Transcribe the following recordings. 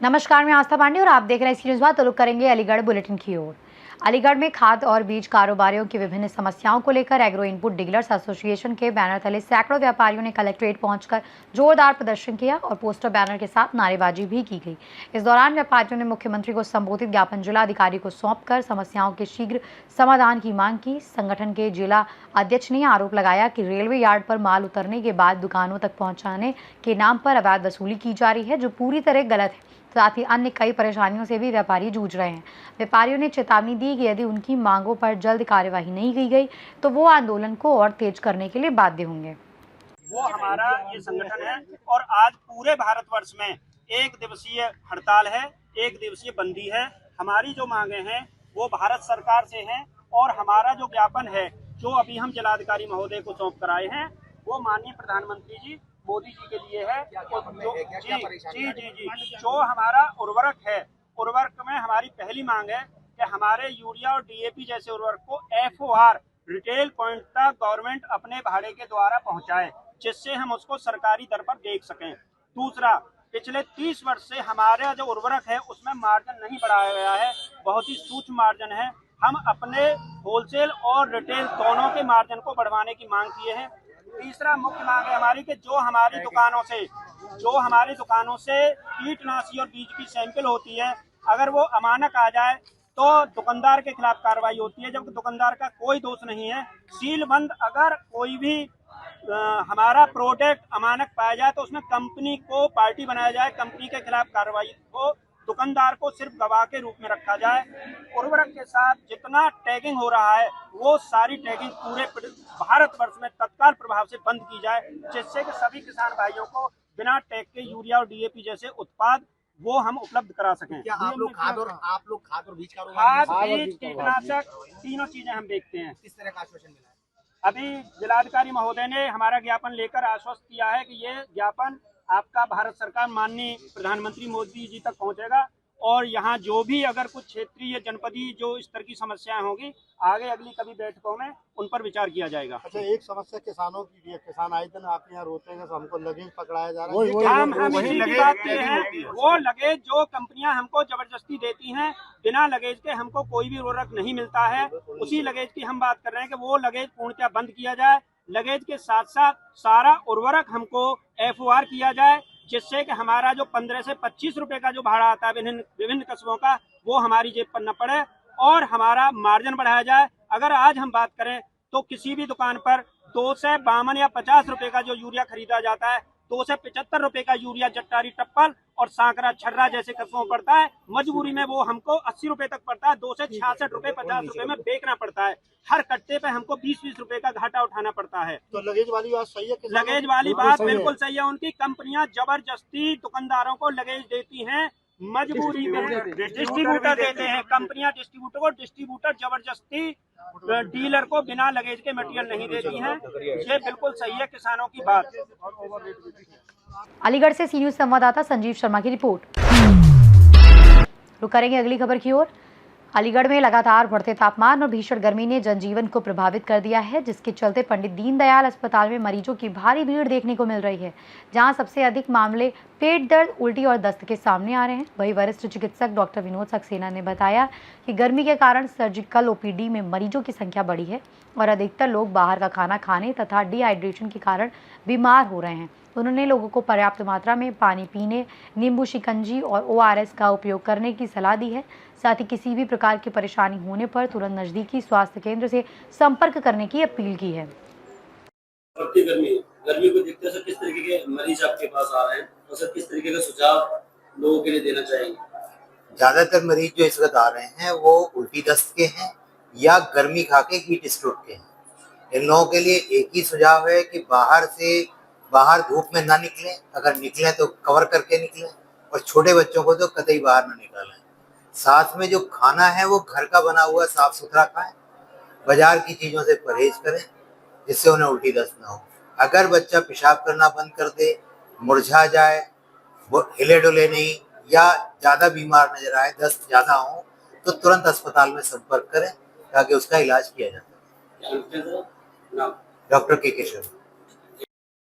नमस्कार, मैं आस्था पांडे और आप देख रहे हैं न्यूज़ बात। तो रुक करेंगे अलीगढ़ बुलेटिन की ओर। अलीगढ़ में खाद और बीज कारोबारियों की विभिन्न समस्याओं को लेकर एग्रो इनपुट डीलर्स एसोसिएशन के बैनर तले सैकड़ों व्यापारियों ने कलेक्ट्रेट पहुंचकर जोरदार प्रदर्शन किया और पोस्टर बैनर के साथ नारेबाजी भी की गई। इस दौरान व्यापारियों ने मुख्यमंत्री को संबोधित ज्ञापन जिलाधिकारी को सौंपकर समस्याओं के शीघ्र समाधान की मांग की। संगठन के जिला अध्यक्ष ने आरोप लगाया कि रेलवे यार्ड पर माल उतरने के बाद दुकानों तक पहुंचाने के नाम पर अवैध वसूली की जा रही है, जो पूरी तरह गलत है। साथ ही अन्य कई परेशानियों से भी व्यापारी जूझ रहे हैं। व्यापारियों ने चेतावनी दी कि यदि उनकी मांगों पर जल्द कार्यवाही नहीं की गई तो वो आंदोलन को और तेज करने के लिए बाध्य होंगे। वो हमारा ये संगठन है और आज पूरे भारतवर्ष में एक दिवसीय हड़ताल है, एक दिवसीय बंदी है। हमारी जो मांगे हैं वो भारत सरकार से हैं और हमारा जो ज्ञापन है जो अभी हम जिलाधिकारी महोदय को सौंप कर आए हैं वो माननीय प्रधानमंत्री जी मोदी जी के लिए है। जो हमारा उर्वरक है, उर्वरक में हमारी पहली मांग है कि हमारे यूरिया और डीएपी जैसे उर्वरक को FOR रिटेल पॉइंट तक गवर्नमेंट अपने भाड़े के द्वारा पहुंचाए, जिससे हम उसको सरकारी दर पर देख सकें। दूसरा, पिछले 30 वर्ष से हमारा जो उर्वरक है उसमें मार्जिन नहीं बढ़ाया गया है, बहुत ही सूक्ष्म मार्जिन है। हम अपने होलसेल और रिटेल दोनों के मार्जिन को बढ़वाने की मांग किए हैं। तीसरा मुख्य मांग है हमारी कि जो हमारी दुकानों से कीटनाशी और बीज की सैंपल होती है, अगर वो अमानक आ जाए तो दुकानदार के खिलाफ कार्रवाई होती है, जबकि दुकानदार का कोई दोष नहीं है। सील बंद अगर कोई भी हमारा प्रोडक्ट अमानक पाया जाए तो उसमें कंपनी को पार्टी बनाया जाए, कंपनी के खिलाफ कार्रवाई हो, दुकानदार को सिर्फ गवाह के रूप में रखा जाए। उर्वरक के साथ जितना टैगिंग हो रहा है वो सारी टैगिंग पूरे भारतवर्ष में तत्काल प्रभाव से बंद की जाए, जिससे कि सभी किसान भाइयों को बिना टैग के यूरिया और डीएपी जैसे उत्पाद वो हम उपलब्ध करा सकें। क्या आप लोग खाद और बीज खाद, बीज, कीटनाशक तीनों चीजें हम देखते हैं। किस तरह का आश्वासन मिला है? अभी जिलाधिकारी महोदय ने हमारा ज्ञापन लेकर आश्वस्त किया है कि ये ज्ञापन आपका भारत सरकार माननीय प्रधानमंत्री मोदी जी तक पहुंचेगा और यहाँ जो भी अगर कुछ क्षेत्रीय जनपदीय जो स्तर की समस्याएं होंगी आगे अगली कभी बैठकों में उन पर विचार किया जाएगा। अच्छा, एक समस्या किसानों की भी है। किसान आए दिन आपके यहाँ रोते हैं तो हमको लगेज पकड़ाया जा रहा है। हम इसी की बात पे हैं। वो लगेज जो कंपनियां हमको जबरदस्ती देती हैं, बिना लगेज के हमको कोई भी उर्वरक नहीं मिलता है। उसी लगेज की हम बात कर रहे हैं कि वो लगेज पूर्णतः बंद किया जाए। लगेज के साथ साथ सारा उर्वरक हमको FOR किया जाए, जिससे कि हमारा जो 15 से 25 रुपए का जो भाड़ा आता है विभिन्न कस्बों का वो हमारी जेब पर न पड़े और हमारा मार्जिन बढ़ाया जाए। अगर आज हम बात करें तो किसी भी दुकान पर 2 से 52 या 50 रुपए का जो यूरिया खरीदा जाता है, 2 से 75 रुपए का यूरिया जट्टारी टप्पल और सांकरा छर्रा जैसे कस्बों पड़ता है। मजबूरी में वो हमको 80 रुपए तक पड़ता है, 2 से 66 रुपए 50 रुपए में बेचना पड़ता है। हर कट्टे पे हमको 20-20 रुपए का घाटा उठाना पड़ता है। तो लगेज वाली बात सही है? लगेज वाली बात बिल्कुल सही है। उनकी कंपनियां जबरदस्ती दुकानदारों को लगेज देती हैं, मजबूरी में डिस्ट्रीब्यूटर देते हैं। कंपनियां डिस्ट्रीब्यूटर जबरदस्ती डीलर को बिना लगेज के मटेरियल नहीं देती हैं। ये बिल्कुल सही है किसानों की बात। अलीगढ़ से न्यूज़ संवाददाता संजीव शर्मा की रिपोर्ट। रुक करेंगे अगली खबर की ओर। अलीगढ़ में लगातार बढ़ते तापमान और भीषण गर्मी ने जनजीवन को प्रभावित कर दिया है, जिसके चलते पंडित दीनदयाल अस्पताल में मरीजों की भारी भीड़ देखने को मिल रही है, जहां सबसे अधिक मामले पेट दर्द, उल्टी और दस्त के सामने आ रहे हैं। वहीं वरिष्ठ चिकित्सक डॉक्टर विनोद सक्सेना ने बताया कि गर्मी के कारण सर्जिकल OPD में मरीजों की संख्या बढ़ी है और अधिकतर लोग बाहर का खाना खाने तथा डिहाइड्रेशन के कारण बीमार हो रहे हैं। उन्होंने लोगों को पर्याप्त मात्रा में पानी पीने, नींबू शिकंजी और ORS का उपयोग करने की सलाह दी है। साथ ही किसी भी प्रकार की परेशानी होने पर तुरंत नजदीकी स्वास्थ्य केंद्र से संपर्क करने की अपील की है। गर्मी को देखते हुए किस तरीके के मरीज आपके पास आ रहे हैं और सर किस तरीके का सुझाव लोगों के लिए देना चाहेंगे? ज्यादातर मरीज जो इस वक्त आ रहे हैं वो उल्टी दस्त के हैं या गर्मी खा के हीट स्ट्रोक के हैं। इन लोगों के लिए एक ही सुझाव है कि बाहर धूप में ना निकलें, अगर निकलें तो कवर करके निकलें और छोटे बच्चों को तो कतई बाहर ना निकालें। साथ में जो खाना है वो घर का बना हुआ साफ सुथरा खाएं, बाजार की चीजों से परहेज करें जिससे उन्हें उल्टी दस्त ना हो। अगर बच्चा पेशाब करना बंद कर दे, मुरझा जाए, वो हिले डुले नहीं या ज्यादा बीमार नजर आए, दस्त ज्यादा हो, तो तुरंत अस्पताल में संपर्क करें ताकि उसका इलाज किया जा सके। डॉक्टर के शर्मा।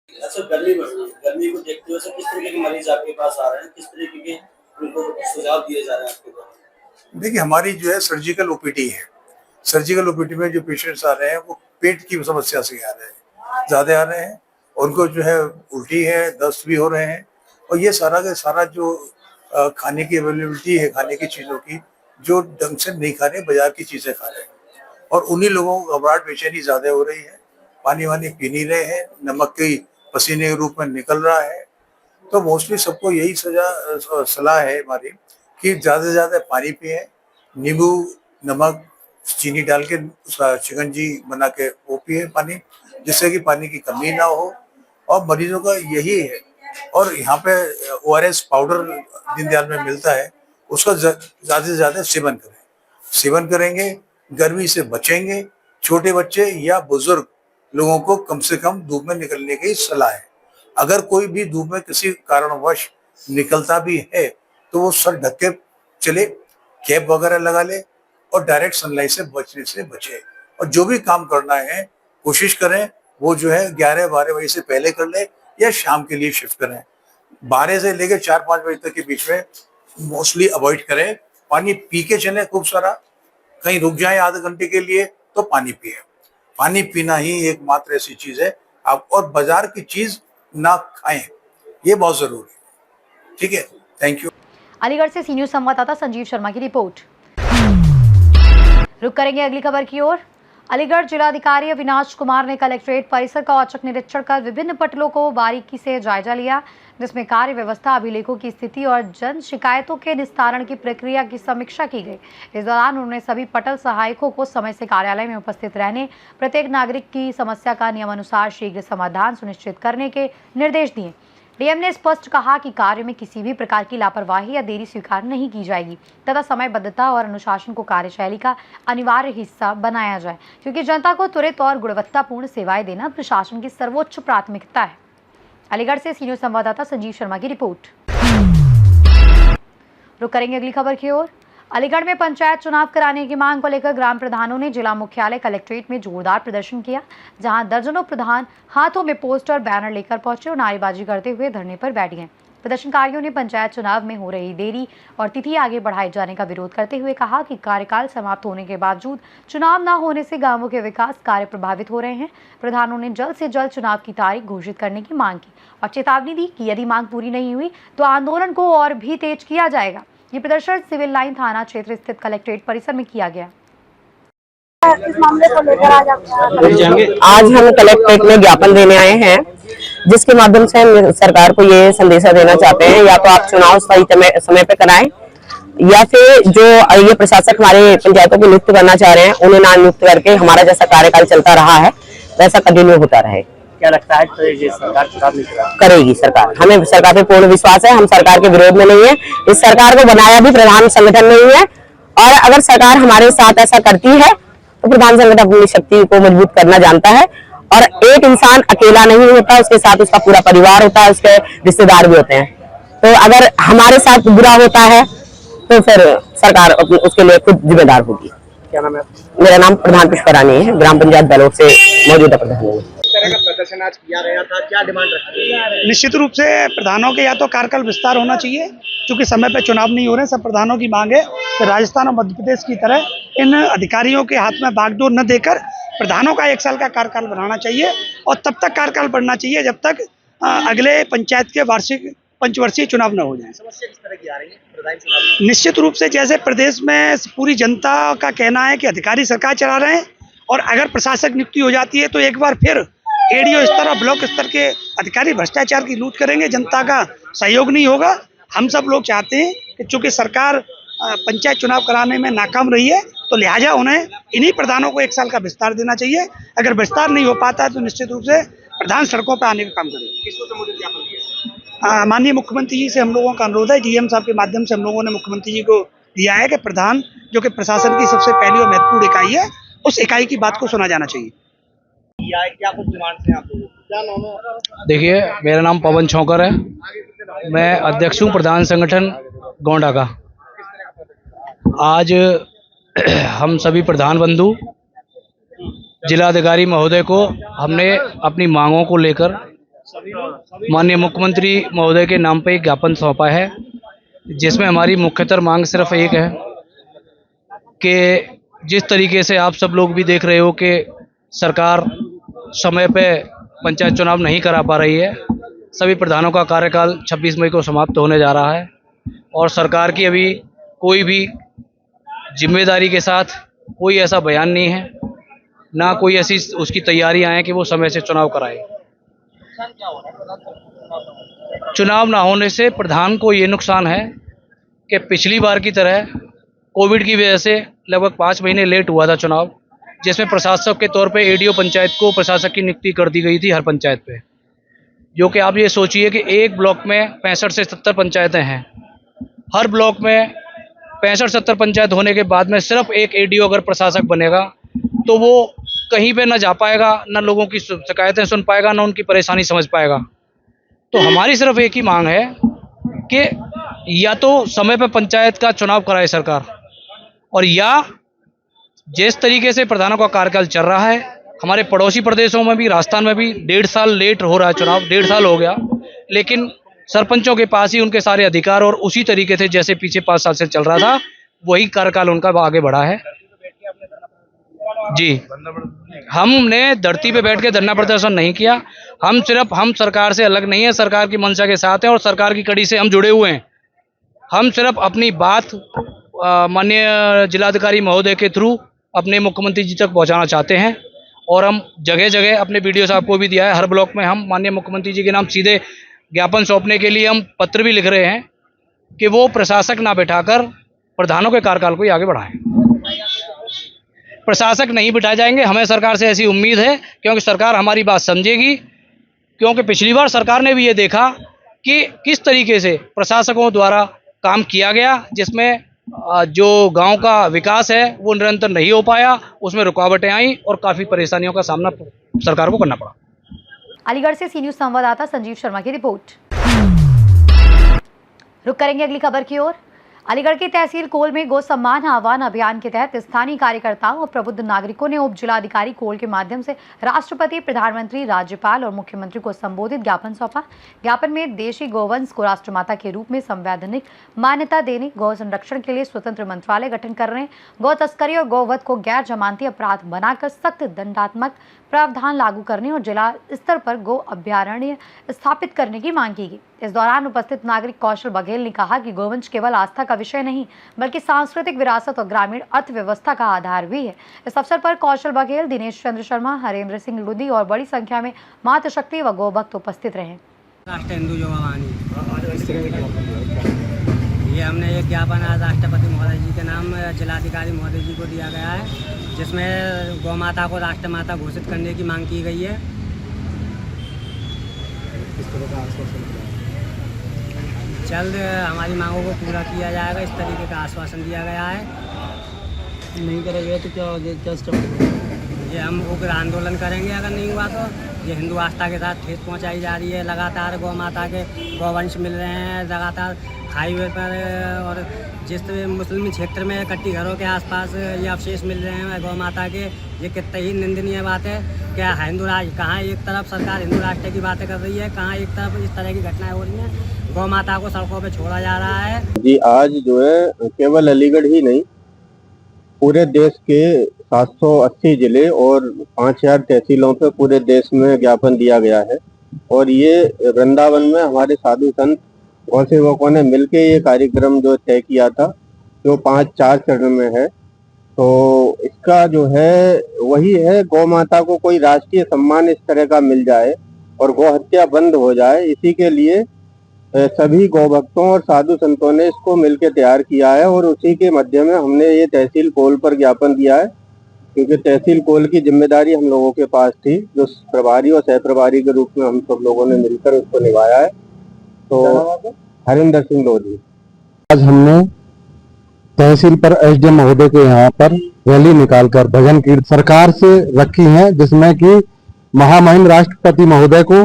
अच्छा, गर्मी को देखते हुए किस तरीके के मरीज आपके पास आ रहे हैं, किस तरीके के उनको सुझाव दिए जा रहे हैं आपके द्वारा? देखिए, हमारी जो है सर्जिकल ओपीडी है। सर्जिकल ओपीडी में जो पेशेंट्स आ रहे हैं वो पेट की समस्या से आ रहे हैं, ज़्यादा आ रहे हैं। उनको जो है उल्टी है, दस्त भी हो रहे हैं, और ये सारा का सारा जो खाने की अवेलेबिलिटी है, खाने की चीज़ों की, जो ढंग से नहीं खा रहे, बाजार की चीज़ें खा रहे हैं, और उन्हीं लोगों को घबराहट बेचैनी ज़्यादा हो रही है। पानी वानी पी नहीं रहे हैं, नमक के पसीने के रूप में निकल रहा है। तो मोस्टली सबको यही सलाह है हमारी कि ज़्यादा से ज़्यादा पानी पिए, नींबू नमक चीनी डाल के शिकंजी बना के वो पिए पानी, जिससे कि पानी की कमी ना हो। और मरीजों का यही है। और यहाँ पे ORS पाउडर दीनदयाल में मिलता है, उसका ज़्यादा से ज़्यादा सेवन करेंगे, गर्मी से बचेंगे। छोटे बच्चे या बुजुर्ग लोगों को कम से कम धूप में निकलने की सलाह है। अगर कोई भी धूप में किसी कारणवश निकलता भी है तो वो सर ढक के चले, कैप वगैरह लगा ले, और डायरेक्ट सनलाइट से बचने से बचे। और जो भी काम करना है कोशिश करें वो जो है 11-12 बजे से पहले कर ले, या शाम के लिए शिफ्ट करें। 12 से लेकर 4-5 बजे तक के बीच में मोस्टली अवॉइड करें। पानी पी के चले खूब सारा, कहीं रुक जाए आधे घंटे के लिए तो पानी पिए। पानी पीना ही एकमात्र ऐसी चीज है आप, और बाजार की चीज ना खाएं, ये बहुत जरूरी है। ठीक है, थैंक यू। अलीगढ़ से सी न्यूज संवाददाता संजीव शर्मा की रिपोर्ट। रुक करेंगे अगली खबर की ओर। अलीगढ़ जिलाधिकारी अविनाश कुमार ने कलेक्ट्रेट परिसर का औचक निरीक्षण कर विभिन्न पटलों को बारीकी से जायजा लिया, जिसमें कार्य व्यवस्था, अभिलेखों की स्थिति और जन शिकायतों के निस्तारण की प्रक्रिया की समीक्षा की गई। इस दौरान उन्होंने सभी पटल सहायकों को समय से कार्यालय में उपस्थित रहने, प्रत्येक नागरिक की समस्या का नियमानुसार शीघ्र समाधान सुनिश्चित करने के निर्देश दिए। डीएम ने स्पष्ट कहा कि कार्य में किसी भी प्रकार की लापरवाही या देरी स्वीकार नहीं की जाएगी तथा समयबद्धता और अनुशासन को कार्यशैली का अनिवार्य हिस्सा बनाया जाए, क्योंकि जनता को त्वरित और गुणवत्तापूर्ण सेवाएं देना प्रशासन की सर्वोच्च प्राथमिकता है। अलीगढ़ से सी न्यूज संवाददाता संजीव शर्मा की रिपोर्ट। रुक करेंगे अगली खबर की ओर। अलीगढ़ में पंचायत चुनाव कराने की मांग को लेकर ग्राम प्रधानों ने जिला मुख्यालय कलेक्ट्रेट में जोरदार प्रदर्शन किया, जहां दर्जनों प्रधान हाथों में पोस्टर बैनर लेकर पहुंचे और नारेबाजी करते हुए धरने पर बैठ गए। प्रदर्शनकारियों ने पंचायत चुनाव में हो रही देरी और तिथि आगे बढ़ाए जाने का विरोध करते हुए कहा कि कार्यकाल समाप्त होने के बावजूद चुनाव न होने से गांवों के विकास कार्य प्रभावित हो रहे हैं। प्रधानों ने जल्द से जल्द चुनाव की तारीख घोषित करने की मांग की और चेतावनी दी कि यदि मांग पूरी नहीं हुई तो आंदोलन को और भी तेज किया जाएगा। ये प्रदर्शन सिविल लाइन थाना क्षेत्र स्थित कलेक्ट्रेट परिसर में किया गया। इस मामले को लेकर आज हम कलेक्ट्रेट में ज्ञापन देने आए हैं, जिसके माध्यम से हम सरकार को ये संदेशा देना चाहते हैं, या तो आप चुनाव सही समय पे कराएं, या फिर जो ये प्रशासक हमारे पंचायतों को नियुक्त करना चाह रहे हैं उन्हें ना नियुक्त करके हमारा जैसा कार्यकाल चलता रहा है वैसा कंटिन्यू होता रहे। क्या लगता है तो ये सरकार चुनाव नहीं करेगी? सरकार, हमें सरकार पे पूर्ण विश्वास है। हम सरकार के विरोध में नहीं है। इस सरकार को बनाया भी प्रधान संगठन नहीं है, और अगर सरकार हमारे साथ ऐसा करती है तो प्रधान संगठन अपनी शक्ति को मजबूत करना जानता है, और एक इंसान अकेला नहीं होता, उसके साथ उसका पूरा परिवार होता है, उसके रिश्तेदार भी होते हैं। तो अगर हमारे साथ बुरा होता है तो फिर सरकार उसके लिए खुद जिम्मेदार होगी। क्या नाम है? मेरा नाम प्रधान पुष्परानी है, ग्राम पंचायत बैलोट से मौजूदा प्रधान हूँ। तरह का प्रदर्शन आज किया गया था, क्या डिमांड रखती है? निश्चित रूप से प्रधानों के या तो कार्यकाल विस्तार होना चाहिए, क्योंकि समय पे चुनाव नहीं हो रहे। सब प्रधानों की मांग है कि राजस्थान और मध्य प्रदेश की तरह इन अधिकारियों के हाथ में बागडोर न देकर प्रधानों का 1 साल का कार्यकाल बढ़ाना चाहिए, और तब तक कार्यकाल बढ़ना चाहिए जब तक अगले पंचायत के वार्षिक पंचवर्षीय चुनाव न हो जाए। समस्या किस तरह की आ रही है प्रधान चुनाव? निश्चित रूप से जैसे प्रदेश में पूरी जनता का कहना है कि अधिकारी सरकार चला रहे हैं, और अगर प्रशासक नियुक्ति हो जाती है तो एक बार फिर एडीओ स्तर और ब्लॉक स्तर के अधिकारी भ्रष्टाचार की लूट करेंगे, जनता का सहयोग नहीं होगा। हम सब लोग चाहते हैं कि चूंकि सरकार पंचायत चुनाव कराने में नाकाम रही है, तो लिहाजा उन्हें इन्हीं प्रधानों को 1 साल का विस्तार देना चाहिए। अगर विस्तार नहीं हो पाता है तो निश्चित रूप से प्रधान सड़कों पर आने का काम करेंगे। किसको संबोधित ज्ञापन किया? माननीय मुख्यमंत्री जी से हम लोगों का अनुरोध है, डीएम साहब के माध्यम से हम लोगों ने मुख्यमंत्री जी को दिया है कि प्रधान, जो कि प्रशासन की सबसे पहली और महत्वपूर्ण इकाई है, उस इकाई की बात को सुना जाना चाहिए। क्या कुछ डिमांड है आप लोगों की? क्या नाम है? देखिए, मेरा नाम पवन छौकर है, मैं अध्यक्ष हूँ प्रधान संगठन गोंडा का। आज हम सभी प्रधान बंधु जिलाधिकारी महोदय को हमने अपनी मांगों को लेकर माननीय मुख्यमंत्री महोदय के नाम पर एक ज्ञापन सौंपा है, जिसमें हमारी मुख्यतर मांग सिर्फ एक है कि जिस तरीके से आप सब लोग भी देख रहे हो कि सरकार समय पे पंचायत चुनाव नहीं करा पा रही है। सभी प्रधानों का कार्यकाल 26 मई को समाप्त होने जा रहा है और सरकार की अभी कोई भी जिम्मेदारी के साथ कोई ऐसा बयान नहीं है, ना कोई ऐसी उसकी तैयारियां हैं कि वो समय से चुनाव कराए। चुनाव ना होने से प्रधान को ये नुकसान है कि पिछली बार की तरह कोविड की वजह से लगभग 5 महीने लेट हुआ था चुनाव, जिसमें प्रशासक के तौर पे एडीओ पंचायत को प्रशासक की नियुक्ति कर दी गई थी हर पंचायत पे। जो कि आप ये सोचिए कि एक ब्लॉक में 65 से 70 पंचायतें हैं। हर ब्लॉक में 65-70 पंचायत होने के बाद में सिर्फ एक एडीओ अगर प्रशासक बनेगा तो वो कहीं पे ना जा पाएगा, ना लोगों की शिकायतें सुन पाएगा, ना उनकी परेशानी समझ पाएगा। तो हमारी सिर्फ एक ही मांग है कि या तो समय पे पंचायत का चुनाव कराए सरकार, और या जिस तरीके से प्रधानों का कार्यकाल चल रहा है, हमारे पड़ोसी प्रदेशों में भी, राजस्थान में भी 1.5 साल लेट हो रहा है चुनाव, 1.5 साल हो गया, लेकिन सरपंचों के पास ही उनके सारे अधिकार और उसी तरीके से जैसे पीछे 5 साल से चल रहा था वही कार्यकाल उनका आगे बढ़ा है। जी, हमने धरती पे बैठ के धरना प्रदर्शन नहीं किया। हम सरकार से अलग नहीं है, सरकार की मंशा के साथ हैं और सरकार की कड़ी से हम जुड़े हुए हैं। हम सिर्फ अपनी बात माननीय जिलाधिकारी महोदय के थ्रू अपने मुख्यमंत्री जी तक पहुंचाना चाहते हैं और हम जगह जगह अपने वीडियो साहब को भी दिया है। हर ब्लॉक में हम माननीय मुख्यमंत्री जी के नाम सीधे ज्ञापन सौंपने के लिए हम पत्र भी लिख रहे हैं कि वो प्रशासक ना बैठाकर प्रधानों के कार्यकाल को ही आगे बढ़ाएं। प्रशासक नहीं बिठाए जाएंगे, हमें सरकार से ऐसी उम्मीद है, क्योंकि सरकार हमारी बात समझेगी। क्योंकि पिछली बार सरकार ने भी ये देखा कि किस तरीके से प्रशासकों द्वारा काम किया गया, जिसमें जो गांव का विकास है वो निरंतर नहीं हो पाया, उसमें रुकावटें आई और काफ़ी परेशानियों का सामना सरकार को करना पड़ा। अलीगढ़ से सी न्यूज़ संवाददाता संजीव शर्मा की रिपोर्ट। रुक करेंगे अगली खबर की ओर। अलीगढ़ की तहसील कोल में गो सम्मान आह्वान अभियान के तहत स्थानीय कार्यकर्ताओं और प्रबुद्ध नागरिकों ने उप जिलाधिकारी कोल के माध्यम से राष्ट्रपति, प्रधानमंत्री, राज्यपाल और मुख्यमंत्री को संबोधित ज्ञापन सौंपा। ज्ञापन में देशी गोवंश को राष्ट्रमाता के रूप में संवैधानिक मान्यता देने, गौ संरक्षण के लिए स्वतंत्र मंत्रालय गठन करने, गौ तस्करी और गौवध को गैर जमानती अपराध बनाकर सख्त दंडात्मक प्रावधान लागू करने और जिला स्तर पर गो अभ्यारण्य स्थापित करने की मांग की गई। इस दौरान उपस्थित नागरिक कौशल बघेल ने कहा कि गोवंश केवल आस्था का विषय नहीं बल्कि सांस्कृतिक विरासत और ग्रामीण अर्थव्यवस्था का आधार भी है। इस अवसर पर कौशल बघेल, दिनेश चंद्र शर्मा, हरेंद्र सिंह लुदी और बड़ी संख्या में मातृशक्ति व गोभक्त उपस्थित रहे। राष्ट्र हिंदू युवा वाहिनी, ये हमने एक ज्ञापन आज राष्ट्रपति महोदय जी के नाम जिलाधिकारी महोदय जी को दिया गया है, जिसमें गौ माता को राष्ट्रमाता घोषित करने की मांग की गई है। जल्द हमारी मांगों को पूरा किया जाएगा, इस तरीके का आश्वासन दिया गया है। नहीं करेंगे तो क्या ये हम उग्र आंदोलन करेंगे अगर नहीं हुआ तो। ये हिंदू आस्था के साथ ठेस पहुंचाई जा रही है। लगातार गौ माता के गौवंश मिल रहे हैं लगातार हाईवे पर, और जिस मुस्लिम क्षेत्र में कट्टी घरों के आसपास ये अवशेष मिल रहे हैं गौ माता के, ये कितना ही निंदनीय बात है। क्या हिंदू राष्ट्र, कहाँ एक तरफ सरकार हिंदू राष्ट्र की बातें कर रही है, कहाँ एक तरफ इस तरह की घटनाएं हो रही हैं। गौ माता को सड़कों पे छोड़ा जा रहा है। जी, आज जो है केवल अलीगढ़ ही नहीं, पूरे देश के 780 जिले और 5000 तहसीलों पे पूरे देश में ज्ञापन दिया गया है। और ये वृंदावन में हमारे साधु संत गौ सेवकों ने मिलकर ये कार्यक्रम जो तय किया था, जो 4 चरण में है। तो इसका जो है वही है, गौ माता को कोई राष्ट्रीय सम्मान इस तरह का मिल जाए और गौ हत्या बंद हो जाए। इसी के लिए सभी गौ भक्तों और साधु संतों ने इसको मिलकर तैयार किया है और उसी के मध्य में हमने ये तहसील कोल पर ज्ञापन दिया है, क्योंकि तहसील कोल की जिम्मेदारी हम लोगों के पास थी, जो प्रभारी और सह प्रभारी के रूप में हम सब लोगों ने मिलकर उसको निभाया है। तो हरिंदर सिंह लोधी, आज हमने तहसील पर एसडीएम महोदय के यहाँ पर रैली निकालकर भजन कीर्तन सरकार से रखी है, जिसमें कि महामहिम राष्ट्रपति महोदय को,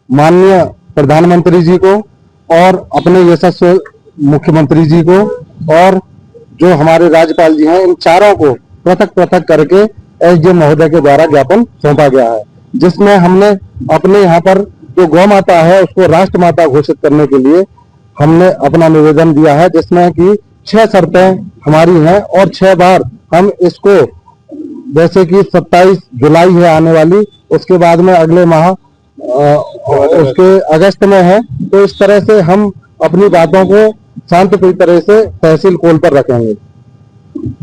माननीय प्रधानमंत्री जी को और अपने यशस्वी मुख्यमंत्री जी को और जो हमारे राज्यपाल जी हैं, इन चारों को पृथक पृथक करके एसडीएम महोदय के द्वारा ज्ञापन सौंपा गया है, जिसमें हमने अपने यहाँ पर जो गौ माता है उसको राष्ट्र माता घोषित करने के लिए हमने अपना निवेदन दिया है, जिसमें कि 6 शर्तें हमारी हैं और 6 बार हम इसको, जैसे कि 27 जुलाई है आने वाली, उसके बाद में अगले माह उसके अगस्त में है, तो इस तरह से हम अपनी बातों को शांतिपूर्ण तरह से तहसील कोल पर रखेंगे।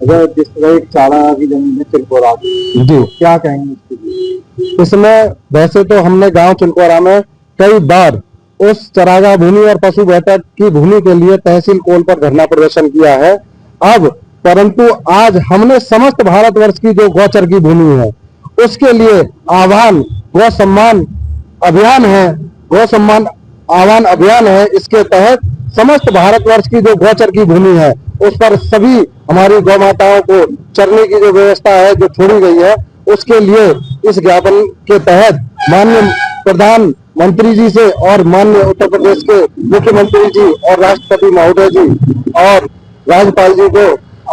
अगर जिस तरह एक चारा की जमीन है चिलकोरा जी, क्या कहेंगे इसके लिए? इसमें वैसे तो हमने गांव चिलकोरा में कई बार उस चरागाह भूमि और पशु बैठक की भूमि के लिए तहसील कोल पर धरना प्रदर्शन किया है। अब परंतु आज हमने समस्त भारतवर्ष की जो गौचर की भूमि है उसके लिए आह्वान गौ सम्मान अभियान है, गौ सम्मान आह्वान अभियान है। इसके तहत समस्त भारतवर्ष की जो गौचर की भूमि है उस पर सभी हमारी गौ माताओं को चरने की जो व्यवस्था है जो छोड़ी गई है, उसके लिए इस ज्ञापन के तहत माननीय प्रधानमंत्री जी से और माननीय उत्तर प्रदेश के मुख्यमंत्री जी और राष्ट्रपति महोदय जी और राज्यपाल जी को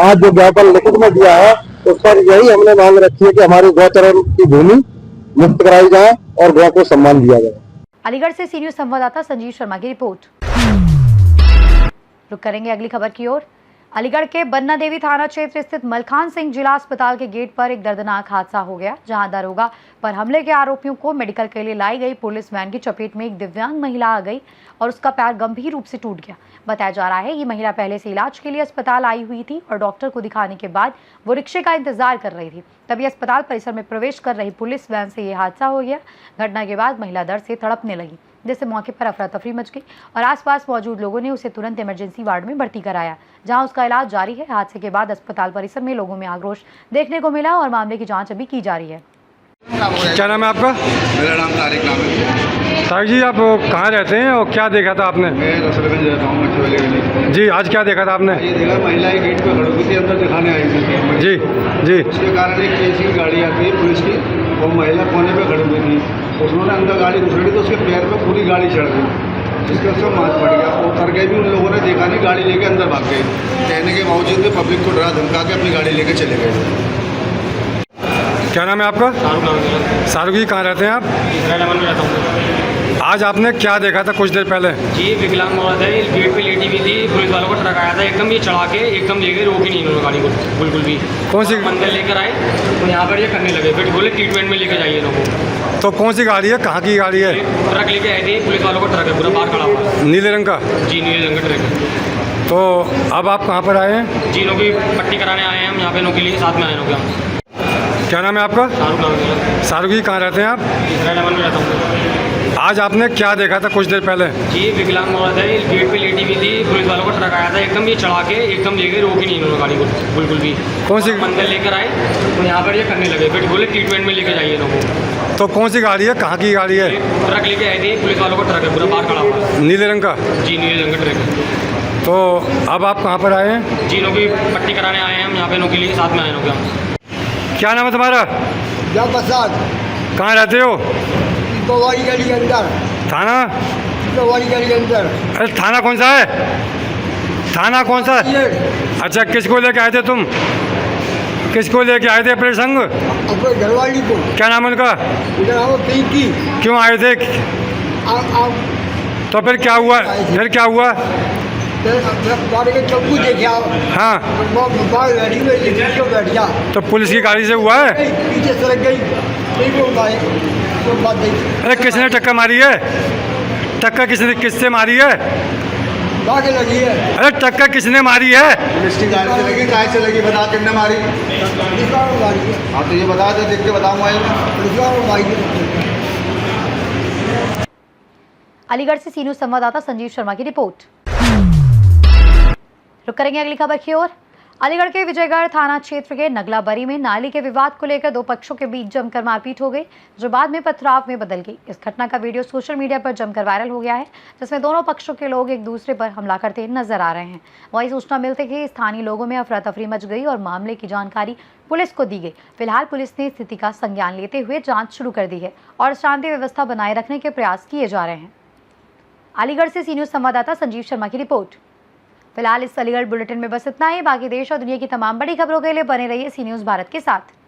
आज जो ज्ञापन लिखित में दिया है उस पर यही हमने मांग रखी है कि हमारी गौचरण की भूमि मुक्त कराई जाए और गौ को सम्मान दिया जाए। अलीगढ़ से सी न्यूज संवाददाता संजीव शर्मा की रिपोर्ट। रुक करेंगे अगली खबर की ओर। अलीगढ़ के बन्ना देवी थाना क्षेत्र स्थित मलखान सिंह जिला अस्पताल के गेट पर एक दर्दनाक हादसा हो गया, जहां दारोगा पर हमले के आरोपियों को मेडिकल के लिए लाई गई पुलिस वैन की चपेट में एक दिव्यांग महिला आ गई और उसका पैर गंभीर रूप से टूट गया। बताया जा रहा है ये महिला पहले से इलाज के लिए अस्पताल आई हुई थी और डॉक्टर को दिखाने के बाद वो रिक्शे का इंतजार कर रही थी। तभी अस्पताल परिसर में प्रवेश कर रही पुलिस वैन से ये हादसा हो गया। घटना के बाद महिला दर्द से तड़पने लगी, जिससे मौके पर अफरा तफरी मच गई और आसपास मौजूद लोगों ने उसे तुरंत इमरजेंसी वार्ड में भर्ती कराया, जहां उसका इलाज जारी है। हादसे के बाद अस्पताल परिसर में लोगों में आक्रोश देखने को मिला और मामले की जांच अभी की जा रही है। क्या नाम है आपका? मेरा नाम तारिक नाम है। तारिक जी, आप कहाँ रहते हैं और क्या देखा था आपने? मैं रसलगंज रहता हूँ, मच्छी वाले गली। जी, आज क्या देखा था आपने? ये देखा महिलाएं गेट पे खड़ी हुई थी, अंदर दिखाने आई थी। जी जी। उसके कारण एक केसी की गाड़ी आती है पुलिस की, वो महिला कोने पे खड़ी हुई थी, उसने अंदर गाड़ी घुसड़ी तो उसके पैर पे पूरी गाड़ी चढ़ गई, जिसके उसका माथ पड़ गया। वो उतर के भी उन लोगों ने देखा नहीं, गाड़ी लेके अंदर भाग गए। कहने के बावजूद भी पब्लिक को डरा धमका के अपनी गाड़ी लेके चले गए। क्या नाम है आपका? शाहरुख जी, कहाँ रहते हैं आप? में रहता हूँ। आज आपने क्या देखा था कुछ देर पहले? जी, विकलांग औरत है, गेट पे लेटी हुई थी, पुलिस वालों को ट्रक आया था, एकदम ये चढ़ा के एकदम ले गए, रोकी नहीं इन्होंने गाड़ी को बिल्कुल भी। कौन सी मंदिर लेकर आए तो यहाँ पर ये करने लगे, फिर बोले ट्रीटमेंट में लेके जाइए लोगों। तो कौन सी गाड़ी है, कहाँ की गाड़ी है? ट्रक लेके आए थे, पुलिस वालों को ट्रक है पूरा बाहर खड़ा हुआ। नीले रंग का? जी, नीले रंग का ट्रक है। तो अब आप कहाँ पर आए हैं? जी, इनों की पट्टी कराने आए हैं हम यहाँ पे, इनों के लिए साथ में आए लोग। क्या नाम है आपका? शाहरुख जी, कहाँ रहते हैं आप? में रहता हूँ। आज आपने क्या देखा था कुछ देर पहले? जी, विकलांग औरत है, गेट पे लेटी हुई थी, पुलिस वालों को ट्रक आया था, एकदम ये चढ़ा के एकदम ले गए, रोकी नहीं इन्होंने गाड़ी को बिल्कुल भी। कौन सी मंदिर लेकर आए तो यहाँ पर ये करने लगे, फिर बोले ट्रीटमेंट में लेके जाइए लोगों। तो कौन सी गाड़ी है, कहाँ की गाड़ी है? ट्रक लेके आए थे, पुलिस वालों को ट्रक है पूरा बाहर खड़ा हुआ। नीले रंग का? जी, नीले रंग का ट्रक है। तो अब आप कहाँ पर आए हैं? जी, इनों की पट्टी कराने आए हैं हम यहाँ पे, इनों के लिए साथ में आए लोग। क्या नाम है तुम्हारा? प्रसाद। कहाँ रहते हो? गोवारी गली के अंदर। थाना? गोवारी गली के अंदर। अरे थाना कौन सा है? थाना कौन सा? अच्छा, किसको लेके आए थे तुम? किसको लेके आए थे अपने संग? अपने घरवाली को। क्या नाम है उनका? पिंकी। क्यों आए थे? तो फिर क्या हुआ? फिर क्या हुआ? चक्कू देखा। हाँ, बैठ गया। तो पुलिस की गाड़ी से हुआ है? पीछे सड़क गई। अरे किसने टक्कर मारी है? टक्कर किससे मारी है? लगी है। अरे टक्कर किसने मारी है? पुलिस की गाड़ी से लगी, काय से लगी, बता किसने मारी? हाँ, तो ये बता दे, देख के बताऊँ। अलीगढ़ से सी न्यूज संवाददाता संजीव शर्मा की रिपोर्ट। रुक करेंगे अगली खबर की ओर। अलीगढ़ के विजयगढ़ थाना क्षेत्र के नगलाबरी में नाली के विवाद को लेकर दो पक्षों के बीच जमकर मारपीट हो गई, जो बाद में पथराव में बदल गई। इस घटना का वीडियो सोशल मीडिया पर जमकर वायरल हो गया है, जिसमें दोनों पक्षों के लोग एक दूसरे पर हमला करते नजर आ रहे हैं। वहीं सूचना मिलते ही स्थानीय लोगों में अफरा तफरी मच गई और मामले की जानकारी पुलिस को दी गई। फिलहाल पुलिस ने स्थिति का संज्ञान लेते हुए जाँच शुरू कर दी है और शांति व्यवस्था बनाए रखने के प्रयास किए जा रहे हैं। अलीगढ़ से सी न्यूज संवाददाता संजीव शर्मा की रिपोर्ट। फिलहाल इस अलीगढ़ बुलेटिन में बस इतना ही। बाकी देश और दुनिया की तमाम बड़ी खबरों के लिए बने रहिए सी न्यूज भारत के साथ।